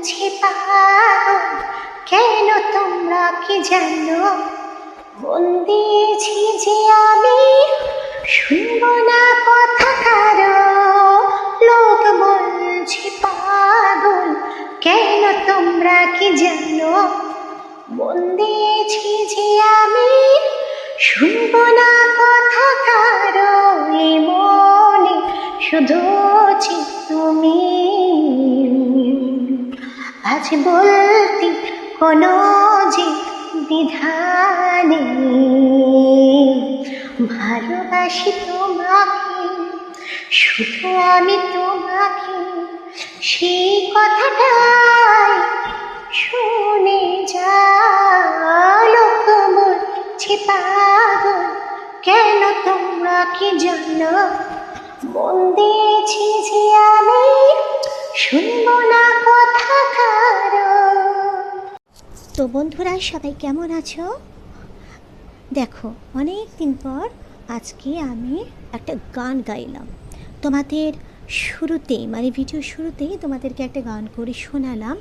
বলছি পাগল, কেন তোমরা কি জানো? মন দিয়েছি যে আমি, শুনবো না কথা কারো। লোক বলছি পাগল, কেন তোমরা কি জানো? মন দিয়েছি যে আমি, শুনবো না কথা কারো। এই মনে শুধু তুমি, আজ বলতে কোনো যে বিধানে। ভালোবাসি তোমাকে, শুধু আমি তোমাকে, সেই কথাটাই শুনে যা। লোক বলছে পাগল, কেন তোমরা কি জানো? মন দিয়েছি যে আমি, শুনবো না কথা কারো। তো বন্ধুরা, সবাই কেমন আছো? দেখো, অনেক দিন পর আজকে আমি একটা গান গাইলাম তোমাদের শুরুতেই, মানে ভিডিও শুরুতেই তোমাদেরকে একটা গান করে শোনালাম।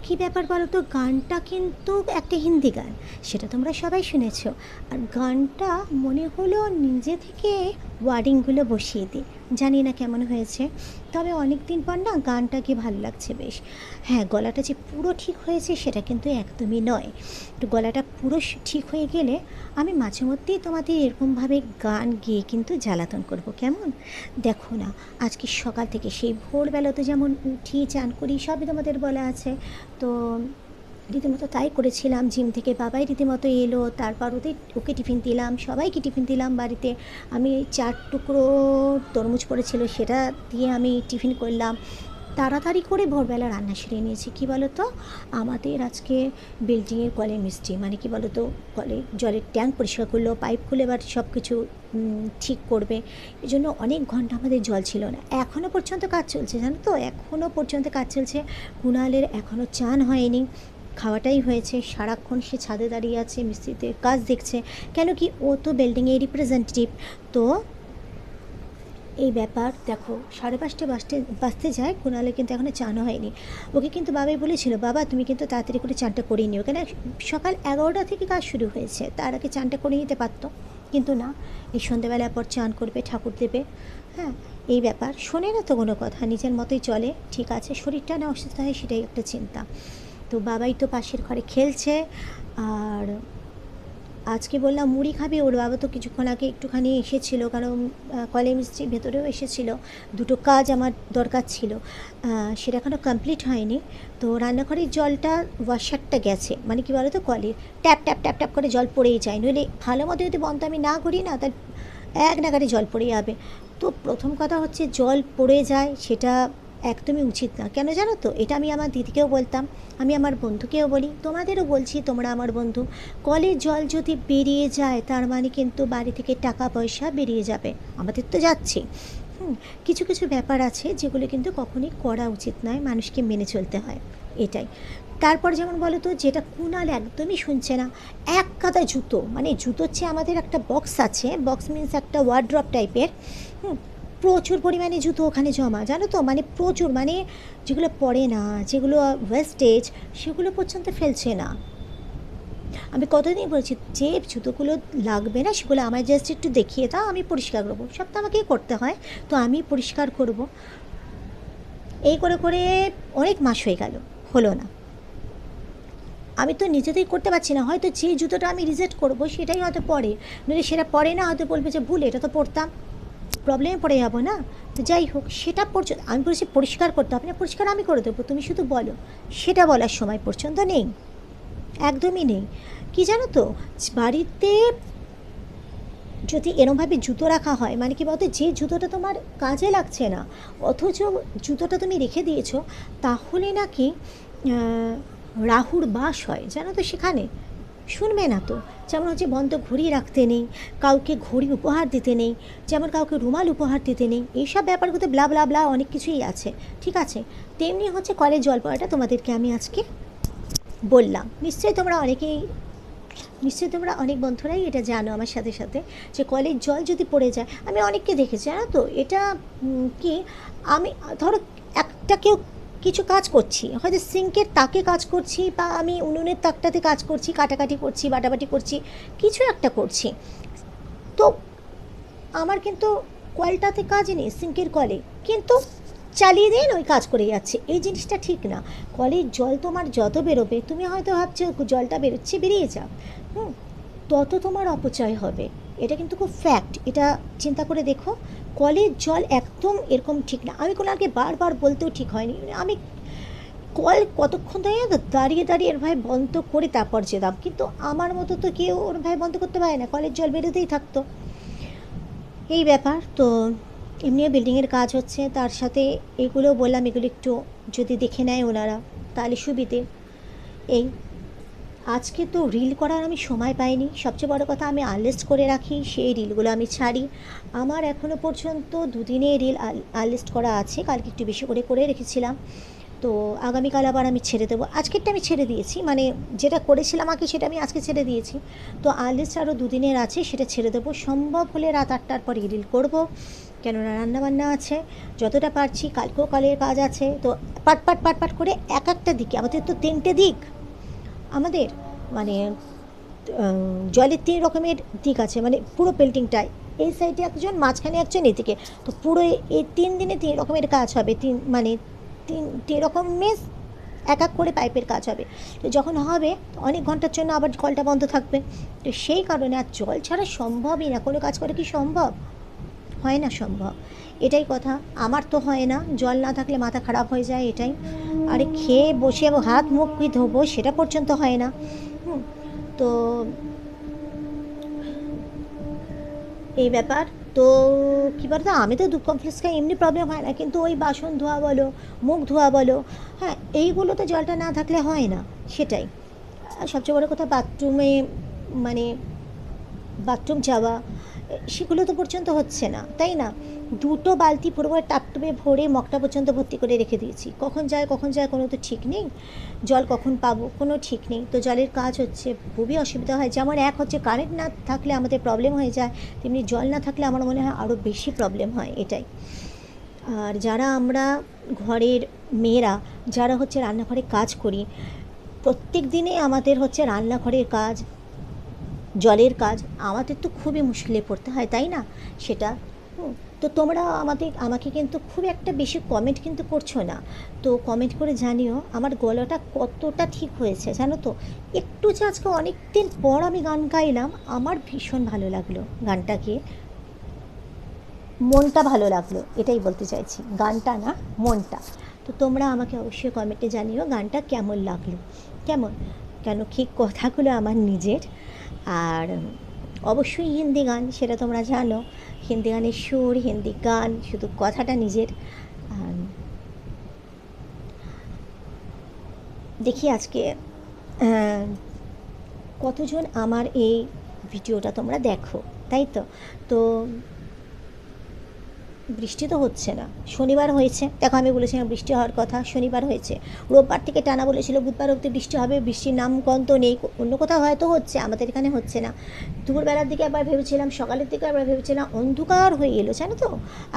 কি ব্যাপার বলো তো? গানটা কিন্তু একটা হিন্দি গান, সেটা তোমরা সবাই শুনেছ। আর গানটা মনে হলো নিজে থেকে ওয়ার্ডিংগুলো বসিয়ে দিই, জানি না কেমন হয়েছে, তবে অনেক দিন পর না গানটাকে ভালো লাগছে বেশ। হ্যাঁ, গলাটা যে পুরো ঠিক হয়েছে সেটা কিন্তু একদমই নয়। তো গলাটা পুরো ঠিক হয়ে গেলে আমি মাঝে মধ্যেই তোমাদের এরকমভাবে গান গেয়ে কিন্তু জ্বালাতন করব, কেমন? দেখো না, আজকে সকাল থেকে সেই ভোরবেলাতে যেমন উঠি, চান করি, সবই তোমাদের বলা আছে। তো রীতিমতো তাই করেছিলাম। জিম থেকে বাবাই রীতিমতো এলো, তারপর ওকে টিফিন দিলাম, সবাইকে টিফিন দিলাম বাড়িতে। আমি 4 টুকরো তরমুজ পড়েছিল, সেটা দিয়ে আমি টিফিন করলাম। তাড়াতাড়ি করে ভোরবেলা রান্না সেরে নিয়েছি। কী বলো তো, আমাদের আজকে বিল্ডিংয়ের কলের মিস্ত্রি, মানে কি বলো তো, কলে জলের ট্যাঙ্ক পরিষ্কার করলো, পাইপ খুলে এবার সব কিছু ঠিক করবে। এই জন্য অনেক ঘন্টা আমাদের জল ছিল না। এখনও পর্যন্ত কাজ চলছে, জানো তো, এখনও পর্যন্ত কাজ চলছে। কুণালের এখনও চান হয়নি, খাওয়াটাই হয়েছে। সারাক্ষণ সে ছাদে দাঁড়িয়ে আছে, মিস্ত্রিদের কাজ দেখছে। কেন কি, ও তো বিল্ডিংয়ের রিপ্রেজেন্টেটিভ। তো এই ব্যাপার, দেখো 5:30 বাজতে যায়, কুণালে কিন্তু এখনও চানও হয়নি। ওকে কিন্তু বাবাই বলেছিল, বাবা তুমি কিন্তু তাড়াতাড়ি করে চানটা করে নিও, কেন সকাল 11টা থেকে কাজ শুরু হয়েছে, তার আগে চানটা করে নিতে পারতো। কিন্তু না, এই সন্ধ্যেবেলার পর চান করবে, ঠাকুর দেবে। হ্যাঁ, এই ব্যাপার শোনে না তো কোনো কথা, নিজের মতোই চলে। ঠিক আছে, শরীরটা না অসুস্থ হয় সেটাই একটা চিন্তা। তো বাবাই তো পাশের ঘরে খেলছে। আর আজকে বললাম মুড়ি খাবে, ওর বাবা তো কিছুক্ষণ আগে একটুখানি এসেছিলো, কারণ কলেজ মিস্ত্রির ভেতরেও এসেছিলো। দুটো কাজ আমার দরকার ছিল, সেটা এখনও কমপ্লিট হয়নি। তো রান্নাঘরের জলটা ওয়াশারটা গেছে, মানে কি বলো তো, কলের ট্যাপ ট্যাপ ট্যাপ ট্যাপ করে জল পড়েই যায়, নইলে ভালো মতো যদি বন্ধ আমি না করি না, তার এক নাগারে জল পড়ে যাবে। তো প্রথম কথা হচ্ছে, জল পড়ে যায় সেটা একদমই উচিত না। কেন জানো তো, এটা আমি আমার দিদিকেও বলতাম, আমি আমার বন্ধুকেও বলি, তোমাদেরও বলছি, তোমরা আমার বন্ধু। কলের জল যদি বেরিয়ে যায়, তার মানে কিন্তু বাড়ি থেকে টাকা পয়সা বেরিয়ে যাবে, আমাদের তো যাচ্ছে। কিছু কিছু ব্যাপার আছে যেগুলো কিন্তু কখনোই করা উচিত নয়, মানুষকে মেনে চলতে হয়, এটাই। তারপর যেমন বলো তো, যেটা কুণাল একদমই শুনছে না, এক কাদা জুতো, মানে জুতোর চেয়ে আমাদের একটা বক্স আছে, বক্স মিন্স একটা ওয়ার্ড্রপ টাইপের। প্রচুর পরিমাণে জুতো ওখানে জমা, জানো তো, মানে প্রচুর, মানে যেগুলো পরে না, যেগুলো ওয়েস্টেজ, সেগুলো পর্যন্ত ফেলছে না। আমি কতদিন বলেছি, যে জুতোগুলো লাগবে না সেগুলো আমায় জাস্ট একটু দেখিয়ে দাও, আমি পরিষ্কার করবো। সব তো আমাকেই করতে হয়, তো আমি পরিষ্কার করব। এই করে করে অনেক মাস হয়ে গেল, হলো না। আমি তো নিজেতেই করতে পারছি না, হয়তো যে জুতোটা আমি রিজেক্ট করবো সেটাই হয়তো পরে, নইলে সেটা পরে না, হয়তো বলবে যে ভুল, এটা তো পড়তাম, প্রবলেমে পড়ে যাবো না। তো যাই হোক, সেটা পর্যন্ত আমি বলেছি পরিষ্কার করতে হবে না, পরিষ্কার আমি করে দেবো, তুমি শুধু বলো। সেটা বলার সময় পর্যন্ত নেই, একদমই নেই। কি জানো তো, বাড়িতে যদি এরমভাবে জুতো রাখা হয়, মানে কি বলতো, যে জুতোটা তোমার কাজে লাগছে না, অথচ জুতোটা তুমি রেখে দিয়েছো, তাহলে নাকি রাহুর বাস হয়, জানো তো সেখানে। শুনবে না তো। যেমন হচ্ছে, বন্ধ ঘড়ি রাখতে নেই, কাউকে ঘড়ি উপহার দিতে নেই, যেমন কাউকে রুমাল উপহার দিতে নেই, এইসব ব্যাপারগুলো ব্লা ব্লা ব্লা অনেক কিছুই আছে, ঠিক আছে। তেমনি হচ্ছে কলের জল পড়াটা তোমাদেরকে আমি আজকে বললাম। নিশ্চয়ই তোমরা অনেক বন্ধুরাই এটা জানো আমার সাথে সাথে, যে কলের জল যদি পড়ে যায়, আমি অনেককে দেখেছি, জানো তো। এটা কি, আমি ধরো একটা কেউ কিছু কাজ করছি, হয়তো সিঙ্কের তাকে কাজ করছি বা আমি উনুনের তাকটাতে কাজ করছি, কাটাকাটি করছি, বাটাবাটি করছি, কিছু একটা করছি, তো আমার কিন্তু কলটাতে কাজ নেই, সিঙ্কের কলে, কিন্তু চালিয়ে দিন ওই কাজ করে যাচ্ছে। এই জিনিসটা ঠিক না। কলের জল তোমার যত বেরোবে, তুমি হয়তো ভাবছো জলটা বেরোচ্ছে, বেরিয়ে যাক, তত তোমার অপচয় হবে। এটা কিন্তু খুব ফ্যাক্ট, এটা চিন্তা করে দেখো। কলের জল একদম এরকম ঠিক না। আমি কোনাকে বারবার বলতেও ঠিক হয়নি, আমি কল কতক্ষণ দাঁড়িয়ে দাঁড়িয়ে এর ভাই বন্ধ করে তারপর যেতাম, কিন্তু আমার মতো তো কেউ ওর ভাই বন্ধ করতে পারে না, কলের জল বেরোতেই থাকতো। এই ব্যাপার তো। এমনিও বিল্ডিংয়ের কাজ হচ্ছে, তার সাথে এগুলো বললাম, এগুলো একটু যদি দেখে নেয় ওনারা তাহলে সুবিধে। এই আজকে তো রিল করার আমি সময় পাইনি, সবচেয়ে বড় কথা আমি আনলিস্ট করে রাখি, সেই রিলগুলো আমি ছাড়ি। আমার এখনও পর্যন্ত দুদিনে রিল আনলিস্ট করা আছে, কালকে একটু বেশি করে করে রেখেছিলাম, তো আগামীকাল আবার আমি ছেড়ে দেবো। আজকেরটা আমি ছেড়ে দিয়েছি, মানে যেটা করেছিলাম আগে সেটা আমি আজকে ছেড়ে দিয়েছি, তো আনলিস্ট আরও দুদিনের আছে, সেটা ছেড়ে দেবো। সম্ভব হলে রাত 8টার পর রিল করবো, কেননা রান্নাবান্না আছে, যতটা পারছি। কালকেও কালের কাজ আছে, তো পাট পাট পাট পাট করে এক একটা দিকে, আমাদের তো 3টে দিক, আমাদের মানে জলের 3 রকমের দিক আছে, মানে পুরো পেন্টিংটায় এই সাইডে একজন, মাঝখানে একজন, এদিকে, তো পুরো এই 3 দিনে 3 রকমের কাজ হবে, মানে তিন রকম মেস, এক এক করে পাইপের কাজ হবে। তো যখন হবে অনেক ঘন্টার জন্য আবার কলটা বন্ধ থাকবে, তো সেই কারণে আর জল ছাড়া সম্ভবই না, কোনো কাজ করে কি সম্ভব হয়? না সম্ভব, এটাই কথা। আমার তো হয় না, জল না থাকলে মাথা খারাপ হয়ে যায়, এটাই। আরে খেয়ে বসে হাত মুখ কি ধোবো সেটা পর্যন্ত হয় না। তো এই ব্যাপার। তো কী বলতো, আমি তো দুধ কমপ্লেক্স খাই, এমনি প্রবলেম হয় না, কিন্তু ওই বাসন ধোয়া বলো, মুখ ধোয়া বলো, হ্যাঁ এইগুলোতে জলটা না থাকলে হয় না, সেটাই। সবচেয়ে বড় কথা বাথরুমে, মানে বাথরুম যাওয়া, সেগুলো তো পর্যন্ত হচ্ছে না, তাই না? 2টো বালতি পুরোপুরি টাপটুপে ভরে মগটা পর্যন্ত ভর্তি করে রেখে দিয়েছি, কখন যায় কোনো তো ঠিক নেই, জল কখন পাবো কোনো ঠিক নেই। তো জলের কাজ হচ্ছে, খুবই অসুবিধা হয়। যেমন এক হচ্ছে কারেন্ট না থাকলে আমাদের প্রবলেম হয়ে যায়, তেমনি জল না থাকলে আমার মনে হয় আরও বেশি প্রবলেম হয়, এটাই। আর যারা আমরা ঘরের মেয়েরা, যারা হচ্ছে রান্নাঘরে কাজ করি, প্রত্যেক দিনে আমাদের হচ্ছে রান্নাঘরের কাজ, জলের কাজ, আমাদের তো খুবই মুশকিলে পড়তে হয়, তাই না? সেটা তো তোমরা আমাকে কিন্তু খুব একটা বেশি কমেন্ট কিন্তু করছো না, তো কমেন্ট করে জানিও আমার গলাটা কতটা ঠিক হয়েছে, জানো তো। একটু যে আজকে অনেক দিন পর আমি গান গাইলাম, আমার ভীষণ ভালো লাগলো গানটাকে, মনটা ভালো লাগলো, এটাই বলতে চাইছি, গানটা না, মনটা। তো তোমরা আমাকে অবশ্যই কমেন্টে জানিও গানটা কেমন লাগলো, কেমন, কেন ঠিক কথাগুলো আমার নিজের। আর অবশ্যই হিন্দি গান, সেটা তোমরা জানো, হিন্দি গানের সুর, হিন্দি গান, শুধু কথাটা নিজের। দেখি আজকে কতজন আমার এই ভিডিওটা তোমরা দেখো, তাই তো। তো বৃষ্টি তো হচ্ছে না, শনিবার হয়েছে, দেখো আমি বলেছিলাম বৃষ্টি হওয়ার কথা, শনিবার হয়েছে, রোববার থেকে টানা বলেছিল বুধবার অবধি বৃষ্টি হবে, বৃষ্টির নামগন্ধ নেই। অন্য কোথাও হয়তো হচ্ছে, আমাদের এখানে হচ্ছে না। দুপুরবেলার দিকে একবার ভেবেছিলাম, সকালের দিকে একবার ভেবেছিলাম, অন্ধকার হয়ে এলো জানো তো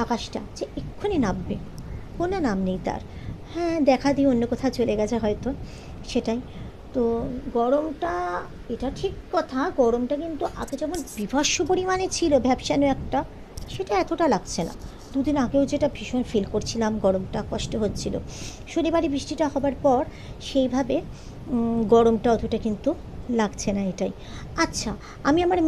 আকাশটা, যে এক্ষুনি নামবে, কোনো নাম নেই তার। হ্যাঁ দেখা দিয়ে অন্য কোথাও চলে গেছে হয়তো, সেটাই। তো গরমটা, এটা ঠিক কথা, গরমটা কিন্তু আগে যেমন বিভৎস পরিমাণে ছিল, ভ্যাপসানো একটা, সেটা এতটা লাগছে না। দুদিন আগেও যেটা ভীষণ ফিল করছিলাম, গরমটা কষ্ট হচ্ছিল, শনিবারে বৃষ্টিটা হবার পর সেইভাবে গরমটা অতটা কিন্তু লাগছে না, এটাই। আচ্ছা, আমি আমার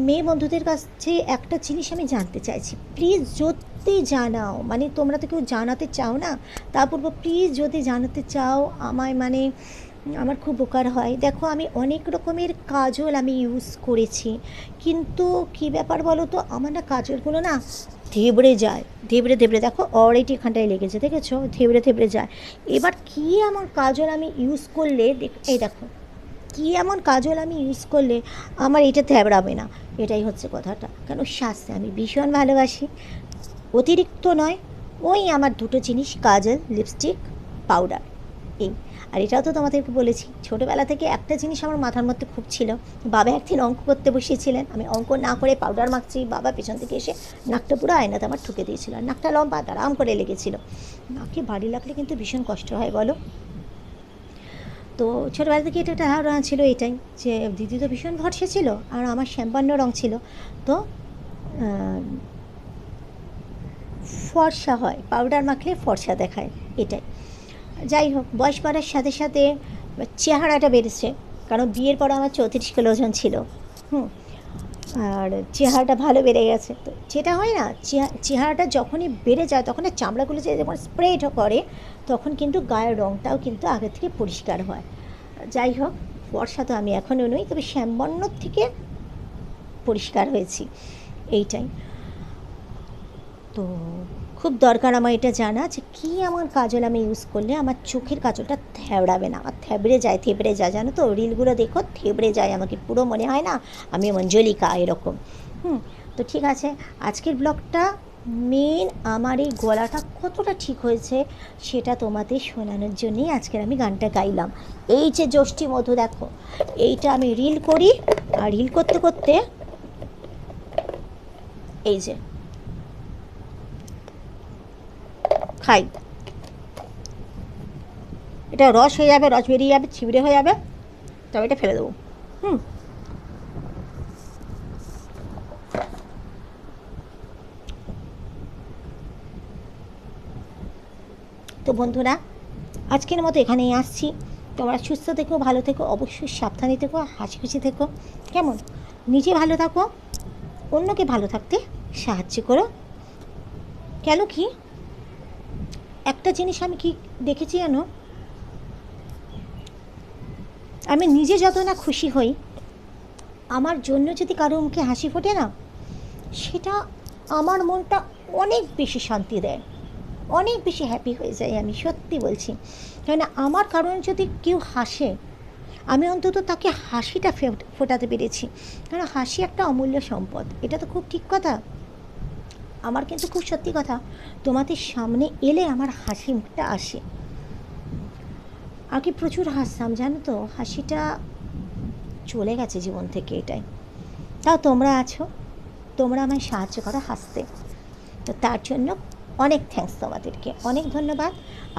মেয়ে বন্ধুদের কাছে একটা জিনিস আমি জানতে চাইছি, প্লিজ যদি জানাও, মানে তোমরা তো কেউ জানাতে চাও না, তারপর প্লিজ যদি জানাতে চাও আমায়, মানে আমার খুব উপকার হয়। দেখো আমি অনেক রকমের কাজল আমি ইউজ করেছি, কিন্তু কী ব্যাপার বলো তো, আমার না কাজলগুলো না ধেবড়ে যায়, ধেবড়ে, দেখো অলরেডি এখানটায় লেগেছে, দেখেছো, ধেবড়ে যায়। এবার কী এমন কাজল আমি ইউজ করলে, এই দেখো, কী এমন কাজল আমি ইউজ করলে আমার এটা থেবড়াবে না, এটাই হচ্ছে কথাটা। কেন সাজতে আমি ভীষণ ভালোবাসি, অতিরিক্ত নয়, ওই আমার 2টো জিনিস, কাজল, লিপস্টিক, পাউডার, এই আর এটাও তো তোমাদেরকে বলেছি, ছোটোবেলা থেকে একটা জিনিস আমার মাথার মধ্যে খুব ছিল। বাবা একদিন অঙ্ক করতে বসিয়েছিলেন, আমি অঙ্ক না করে পাউডার মাখছি, বাবা পেছন থেকে এসে নাকটা পুরো আয়নাতে আমার ঠুকে দিয়েছিল, আর নাকটা লম্বা আরাম করে লেগেছিল। নাকে বাড়ি লাগলে কিন্তু ভীষণ কষ্ট হয় বলো। তো ছোটোবেলা থেকে এটা একটা ধারণা ছিল এটাই, যে দিদি তো ভীষণ ভরসা ছিল আর আমার শ্যামবর্ণ রঙ ছিল, তো ফর্সা হয়, পাউডার মাখলে ফর্সা দেখায়, এটাই। যাই হোক, বয়স বাড়ার সাথে সাথে চেহারাটা বেড়েছে, কারণ বিয়ের পর আমার 34 কিলো ওজন ছিল। আর চেহারাটা ভালো বেড়ে গেছে। তো যেটা হয় না, চেহারাটা যখনই বেড়ে যায় তখন চামড়াগুলো যে যখন স্প্রেড করে তখন কিন্তু গায়ের রঙটাও কিন্তু আগে থেকে পরিষ্কার হয়। যাই হোক, ফর্সা তো আমি এখনও নই, তবে শ্যামবর্ণর থেকে পরিষ্কার হয়েছি, এইটাই। তো খুব দরকার আমার এটা জানা যে কী আমার কাজল আমি ইউজ করলে আমার চোখের কাজলটা থ্যাবড়াবে না, আর থেবড়ে যায়, জানো তো রিলগুলো দেখো, থেবড়ে যায়, আমাকে পুরো মনে হয় না আমি মঞ্জলিকা এরকম। তো ঠিক আছে, আজকের ব্লগটা মেন আমার এই গলাটা কতটা ঠিক হয়েছে সেটা তোমাদের শোনানোর জন্যই আজকের আমি গানটা গাইলাম। এই যে জ্যৈষ্ঠী মধু দেখো, এইটা আমি রিল করি, আর রিল করতে করতে এই যে খাই, এটা রস হয়ে যাবে, রস বেরিয়ে যাবে, ছিবড়ে হয়ে যাবে, তবে এটা ফেলে দেবো। তো বন্ধুরা, আজকের মতো এখানেই আসছি। তোমরা সুস্থ থেকো, ভালো থেকো, অবশ্যই সাবধানে থেকো, হাসি খুশি থেকো, কেমন? নিজে ভালো থাকো, অন্যকে ভালো থাকতে সাহায্য করো। কেন কি একটা জিনিস আমি কি দেখেছি জানো, আমি নিজে যত না খুশি হই, আমার জন্য যদি কারো মুখে হাসি ফোটে না, সেটা আমার মনটা অনেক বেশি শান্তি দেয়, অনেক বেশি হ্যাপি হয়ে যায়, আমি সত্যি বলছি। কেননা আমার কারণে যদি কেউ হাসে, আমি অন্তত তাকে হাসিটা ফোটাতে পেরেছি, কারণ হাসি একটা অমূল্য সম্পদ, এটা তো খুব ঠিক কথা। আমার কিন্তু খুব সত্যি কথা, তোমাদের সামনে এলে আমার হাসি মুখটা আসে। আগে প্রচুর হাসতাম, জানো তো, হাসিটা চলে গেছে জীবন থেকে, এটাই। তাও তোমরা আছো, তোমরা আমায় সাহায্য করো হাসতে, তো তার জন্য অনেক থ্যাঙ্কস তোমাদেরকে, অনেক ধন্যবাদ।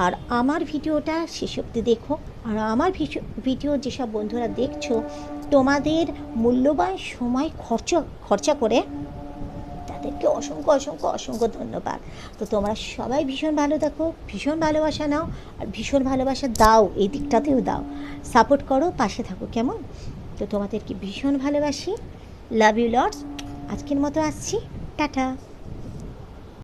আর আমার ভিডিওটা শেষ অবধি দেখো, আর আমার ভিডিও যেসব বন্ধুরা দেখছো, তোমাদের মূল্যবান সময় খরচা করে তাদেরকে অসংখ্য অসংখ্য অসংখ্য ধন্যবাদ। তো তোমরা সবাই ভীষণ ভালো থাকো, ভীষণ ভালোবাসা নাও, আর ভীষণ ভালোবাসা দাও, এই দিকটাতেও দাও, সাপোর্ট করো, পাশে থাকো, কেমন? তো তোমাদেরকে ভীষণ ভালোবাসি, লাভ ইউ লটস। আজকের মতো আসছি, টাটা।